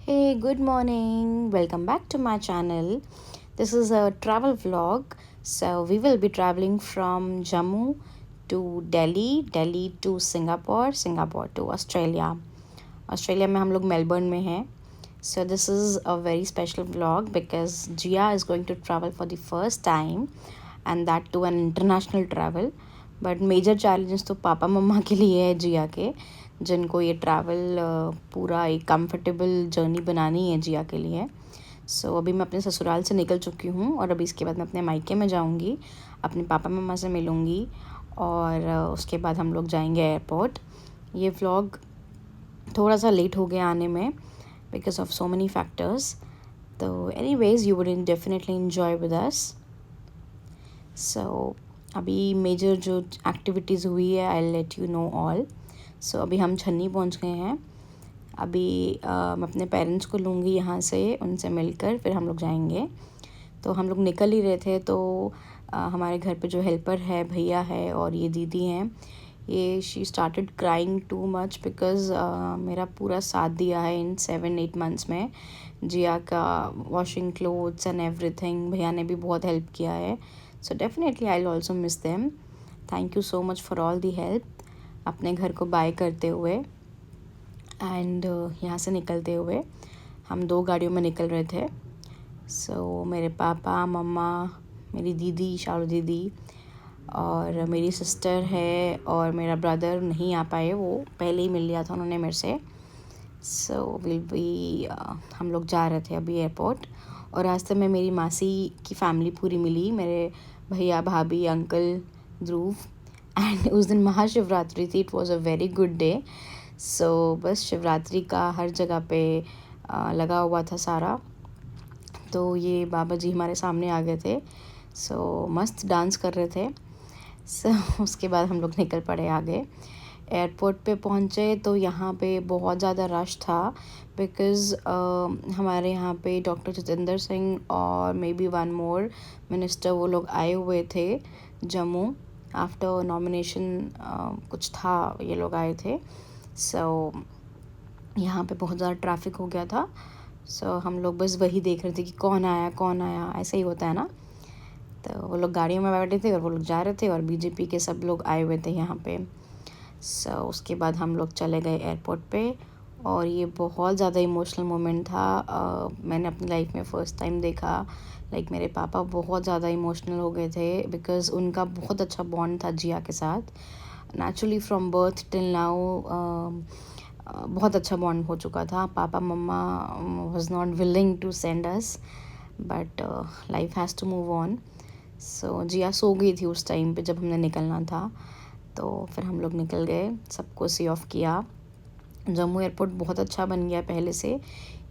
Hey, good morning. Welcome back to my channel. This is a travel vlog. So, we will be traveling from Jammu to Delhi, Delhi to Singapore, Singapore to Australia. Australia में हम लोग Melbourne में हैं. So this is a very special vlog because Jia is going to travel for the first time and that to an international travel. But major challenges तो पापा मम्मा के लिए है जिया के, जिनको ये ट्रैवल पूरा एक कंफर्टेबल जर्नी बनानी है जिया के लिए. सो अभी मैं अपने ससुराल से निकल चुकी हूँ और अभी इसके बाद मैं अपने मायके में जाऊँगी, अपने पापा मम्मा से मिलूँगी और उसके बाद हम लोग जाएंगे एयरपोर्ट. ये व्लॉग थोड़ा सा लेट हो गया आने में because of so many factors. तो anyways you would definitely enjoy with us. So अभी मेजर जो एक्टिविटीज़ हुई है I let you know all. So अभी हम छन्नी पहुंच गए हैं. अभी मैं अपने पेरेंट्स को लूँगी यहाँ से, उनसे मिलकर फिर हम लोग जाएंगे. तो हम लोग निकल ही रहे थे तो हमारे घर पे जो हेल्पर है, भैया है और ये दीदी हैं, ये she started crying too much because मेरा पूरा साथ दिया है इन 7-8 मंथ्स में. जिया का वॉशिंग क्लोथ्स एंड एवरीथिंग भैया ने भी बहुत हेल्प किया है. So definitely I will also miss them. Thank you so much for all the help. अपने घर को बाय करते हुए एंड यहाँ से निकलते हुए हम 2 गाड़ियों में निकल रहे थे. सो मेरे पापा मम्मा, मेरी दीदी शालू दीदी और मेरी सिस्टर है और मेरा ब्रदर नहीं आ पाए, वो पहले ही मिल लिया था उन्होंने मेरे से. सो हम लोग जा रहे थे अभी एयरपोर्ट और रास्ते में मेरी मासी की फैमिली पूरी मिली, मेरे भैया भाभी अंकल ध्रुव. एंड उस दिन महाशिवरात्रि थी. It was a very good day. So बस शिवरात्रि का हर जगह पे लगा हुआ था सारा. तो ये बाबा जी हमारे सामने आ गए थे. सो मस्त डांस कर रहे थे. सो उसके बाद हम लोग निकल पड़े आगे. एयरपोर्ट पे पहुँचे तो यहाँ पे बहुत ज़्यादा रश था बिकॉज़ हमारे यहाँ पे डॉक्टर जितेंद्र सिंह और may be one more minister वो लोग आए हुए थे जम्मू. आफ्टर नॉमिनेशन कुछ था, ये लोग आए थे. सो यहाँ पे बहुत ज़्यादा ट्रैफिक हो गया था. सो हम लोग बस वही देख रहे थे कि कौन आया, ऐसे ही होता है ना. तो वो लोग गाड़ियों में बैठे थे और वो लोग जा रहे थे और बीजेपी के सब लोग आए हुए थे यहाँ पे. सो उसके बाद हम लोग चले गए एयरपोर्ट पे और ये बहुत ज़्यादा इमोशनल मोमेंट था. मैंने अपनी लाइफ में फ़र्स्ट टाइम देखा. लाइक मेरे पापा बहुत ज़्यादा इमोशनल हो गए थे बिकॉज़ उनका बहुत अच्छा बॉन्ड था जिया के साथ. Naturally from birth till now बहुत अच्छा बॉन्ड हो चुका था. पापा मम्मा was not willing to send us but life has to move on. So Jiya सो गई थी उस टाइम पे जब हमने निकलना था. तो फिर हम लोग निकल गए, सबको सी ऑफ किया. जम्मू एयरपोर्ट बहुत अच्छा बन गया पहले से.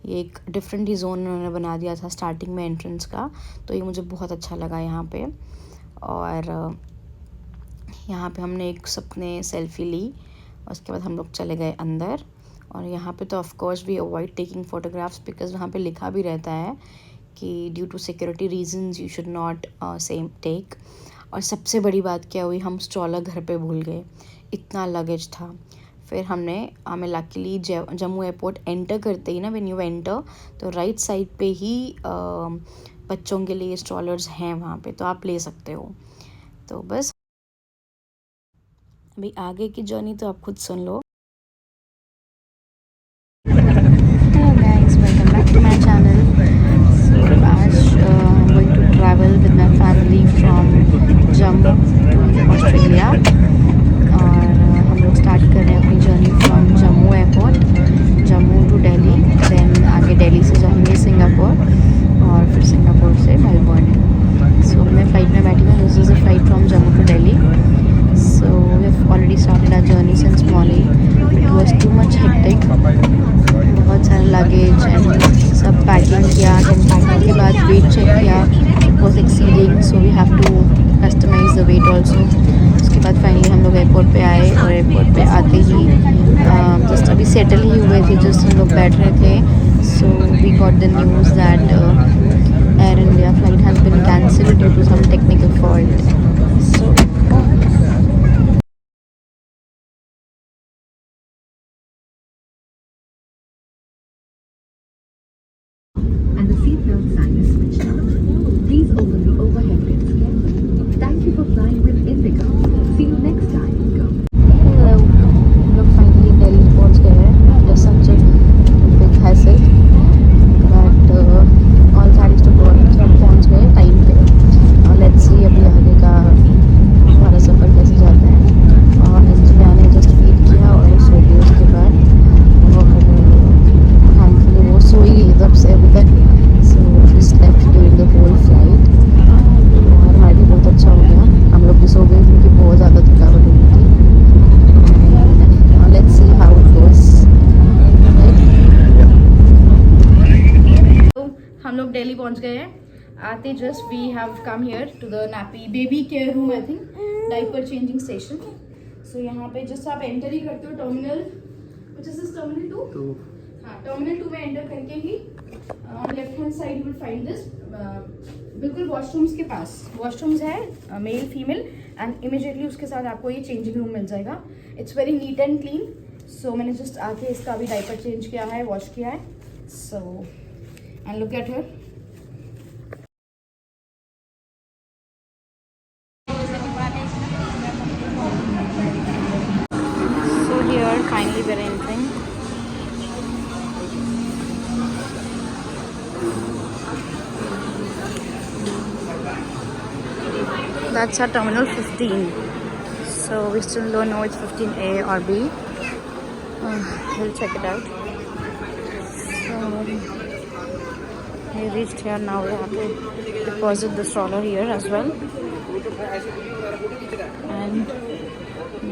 ये एक डिफरेंट ही जोन उन्होंने बना दिया था स्टार्टिंग में एंट्रेंस का, तो ये मुझे बहुत अच्छा लगा यहाँ पे. और यहाँ पे हमने एक सबने सेल्फ़ी ली. उसके बाद हम लोग चले गए अंदर. और यहाँ पे तो of course we avoid taking photographs because वहाँ पे लिखा भी रहता है कि due to security reasons you should not same take. और सबसे बड़ी बात क्या हुई, हम स्ट्रॉलर घर पे भूल गए, इतना लगेज था. फिर हमें लकीली जम्मू एयरपोर्ट एंटर करते ही ना, व्हेन यू एंटर तो राइट साइड पे ही बच्चों के लिए स्ट्रॉलर्स हैं वहाँ पे, तो आप ले सकते हो. तो बस अभी आगे की जर्नी तो आप खुद सुन लो. Hello guys, welcome back to my channel. So आज I am going to travel with my family from Jammu to Australia. और हम लोग स्टार्ट कर रहे हैं अपनी journey from Jammu airport, Jammu to Delhi. Then आगे दिल्ली से जाएंगे सिंगापुर और फिर सिंगापुर से मेलबर्न. सो मैं फ़्लाइट में बैठी हूँ. This is a flight from Jammu to Delhi. So we have already started our journey since morning. It was too much hectic. बहुत सारा लगेज एंड सब पैकिंग किया. देन पैकिंग के बाद वेट चेक किया. It was exceeding, so we have to customise the weight also. उसके बाद finally हम लोग एयरपोर्ट पे आए और एयरपोर्ट पे आते ही जस्ट अभी सेटल ही हुए थे, जस्ट हम लोग बैठ रहे थे. So we got the news that air India flight has been cancelled due to some technical fault. So Please open the overhead bins carefully. Thank you for flying with Indigo. See you next time. Hello, हम लोग finally Delhi पहुंच गए हैं. Just such a big hassle, but all thanks to God हम पहुंच गए time पे. और let's see अभी आगे का हमारा सफ़र कैसे जाता है. और जिया ने जस्ट फीड किया और सो गई उसके बाद. और थैंकफुली वो सो ही गई तब से अभी तक. So she slept during the whole flight. और हमारा भी बहुत अच्छा हो गया, हम लोग भी सो गए क्योंकि बहुत ज़्यादा थकावट हो गई थी. Let's see how it goes. हम लोग दिल्ली पहुंच गए हैं. आते just we have come here to the nappy baby care room, I think diaper changing station. So यहाँ पे जस्ट आप एंटर ही करते हो terminal, which is this terminal 2. हाँ, टर्मिनल 2 में एंटर करके ही on left hand side you will find this. बिल्कुल वॉशरूम्स के पास वॉशरूम्स है, मेल फीमेल, एंड इमीडिएटली उसके साथ आपको ये चेंजिंग रूम मिल जाएगा. It's very neat and clean. So मैंने जस्ट आके इसका अभी डाइपर चेंज किया है, वॉश किया है. So and look at her. So here finally we're entering. That's our terminal 15. So we still don't know it's 15A or B. We'll check it out. So we reached here now. We have to deposit the stroller here as well. And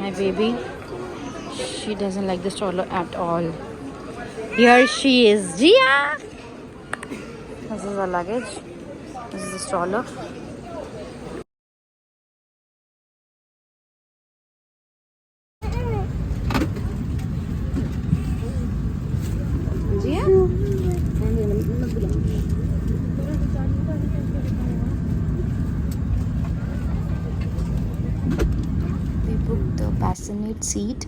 my baby, she doesn't like the stroller at all. Here she is, Jia. This is our luggage. This is the stroller. Jia? We booked the bassinet seat.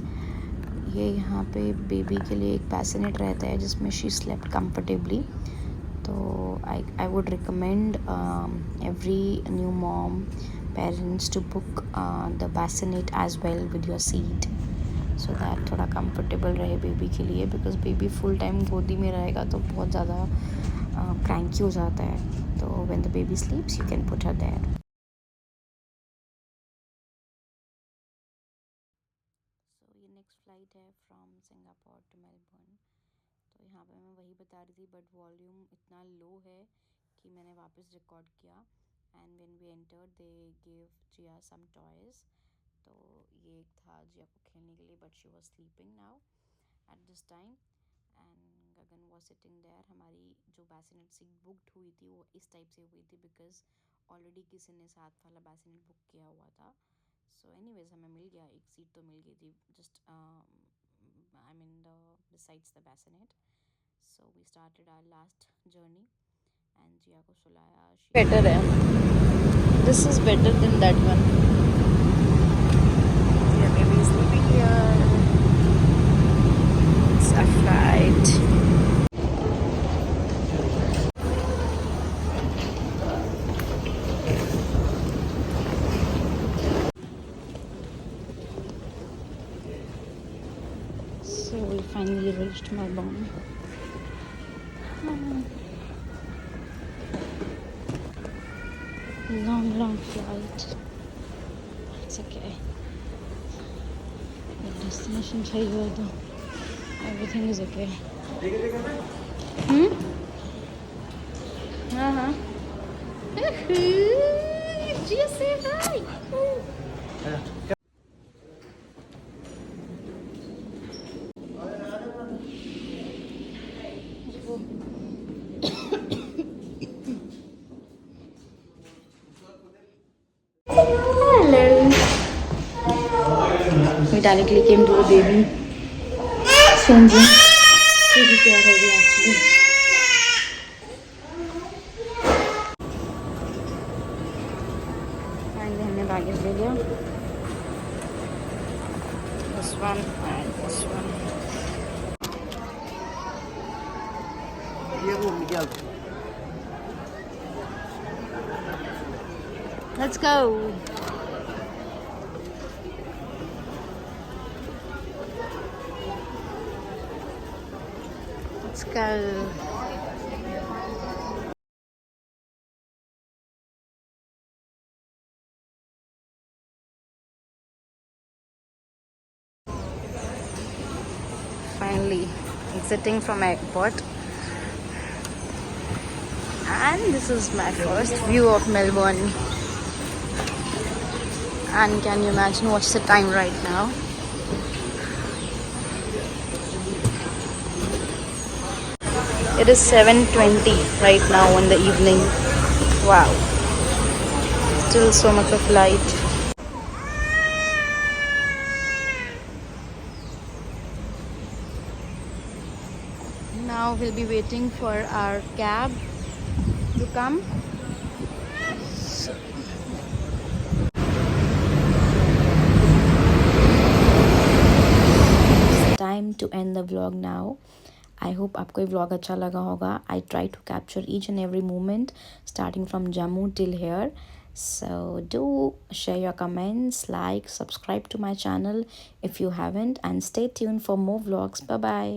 ये यहाँ पे baby के लिए एक passionate रहता है जिसमें she slept comfortably. तो I would recommend every new mom parents to book the bassinet as well with your seat, so that थोड़ा कंफर्टेबल रहे बेबी के लिए. बिकॉज बेबी फुल टाइम गोदी में रहेगा तो बहुत ज़्यादा क्रैंकी हो जाता है. तो when the baby sleeps you can put her there. ये नेक्स्ट फ़्लाइट है फ्रॉम सिंगापुर टू मेलबर्न. तो यहाँ पे मैं वही बता रही थी, बट वॉल्यूम इतना लो है कि मैंने वापस रिकॉर्ड किया. And when we entered they give Jiya some toys. तो ये एक था जिया को खेलने के लिए, but she was sleeping now at this time. And Gagan was sitting there. हमारी जो बैसिनेट सीट बुकड हुई थी वो इस टाइप से हुई थी बिकॉज ऑलरेडी किसी ने साथ वाला बैसिनेट बुक किया हुआ था. सो एनीवेज हमें मिल गया, एक सीट तो मिल गई थी just I mean the besides the bassinet. So we started our last journey and Jiya को सुलाया. बेटर है, this is better than that one. Jiya baby is sleeping here. It's a flight. So we finally reached Melbourne. Long flight. It's okay. The destination चाहिए तो everything is okay. हाँ. Just say hi. Hello. We directly came to the baby changing. Baby care हो गई actually. Finally हमने baggage ले लिया. This one and this one. ये वो निकाल. Let's go. Let's go. Finally exiting from airport, and this is my first view of Melbourne. And can you imagine what's the time right now? It is 7:20 right now in the evening. Wow, still so much of light. Now we'll be waiting for our cab to come. It's time to end the vlog now. I hope आपको ये vlog अच्छा लगा होगा. I try to capture each and every moment starting from Jammu till here. So do share your comments, like, subscribe to my channel if you haven't, and stay tuned for more vlogs. Bye bye.